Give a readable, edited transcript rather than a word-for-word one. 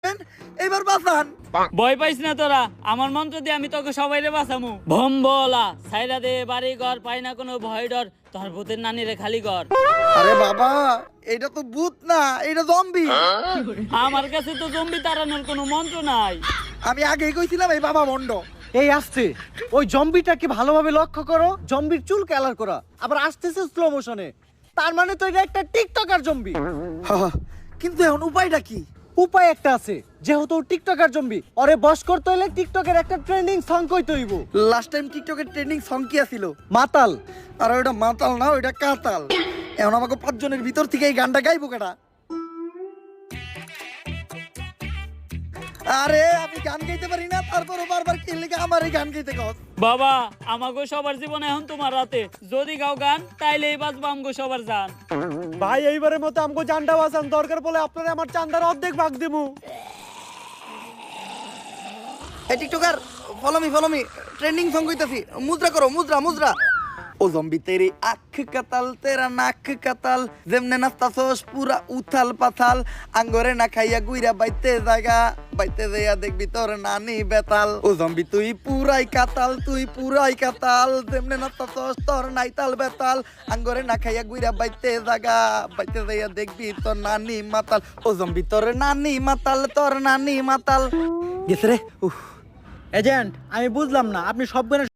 বাঁচাবেন, এবার বাঁচান। ভয় পাইস না তোরা, আমার মন্ত্র দিয়ে আমি তোকে সবাইরে বাঁচামু। ভম্বলা সাইরা দে বাড়ি ঘর, পাই না কোনো ভয় ডর, তোর ভূতের নানিরে খালি ঘর। আরে বাবা, এটা তো ভূত না, এটা জম্বি। আমার কাছে তো জম্বি তাড়ানোর কোনো মন্ত্র নাই। আমি আগেই কইছিলাম এই বাবা ভণ্ড। এই আসছে ওই জম্বিটাকে ভালোভাবে লক্ষ্য করো, জম্বির চুল কালার করা, আবার আসতেছে স্লো মোশনে। তার মানে তো এটা একটা টিকটকার জম্বি। কিন্তু এখন উপায়টা কি? উপায় একটা আছে, যেহেতু ও টিকটকার জম্বি, ওরে বশ করতে হইলে টিকটকের একটা ট্রেন্ডিং সং কইতে হইব। লাস্ট টাইম টিকটকের ট্রেন্ডিং সং কি ছিল? মাতাল। আর ওটা মাতাল না, ওটা কাতাল। এখন আমাকে 5 জনের ভিতর থেকে এই গানটা গাইবো কেডা? আরে আমি গান গাইতে পারি না, তারপরও বারবার কি লেগে আমার এই গান গাইতে কস? বাবা আমাগো সবার জীবন এখন তোমার রাতে, যদি গাও গান তাইলেই বাঁচবো আমগো সবার জান। ভাই এইবারের মতো আমগো জানটা বাঁচান, দরকার পড়লে আপনারা আমার চান্দার অর্ধেক ভাগ দিমু। এই TikToker follow me, trending song কইতাছি, মুদ্রা করো, মুদ্রা মুদ্রা। ও জম্বি তেরি আখ কাতাল, তেরা নাক কাতাল, যেমনে নাস্তাছস পুরা উথাল পাথাল, আঙ্গরে না খাইয়া গুইরা বাইতে জায়গা, বাইতে যাইয়া দেখবি তোর নানি বেতাল। ও জম্বি তুই পুরাই কাতাল, তুই পুরাই কাতাল, যেমনে নাস্তাছস তোর নাইতাল বেতাল, আঙ্গরে না খাইয়া গুইরা বাইতে জায়গা, বাইতে যাইয়া দেখবি তোর নানি মাতাল। ও জম্বি তোর নানি মাতাল, তোর নানি মাতাল। গেছে রে। এজেন্ট, আমি বুঝলাম না, আপনি সব গানে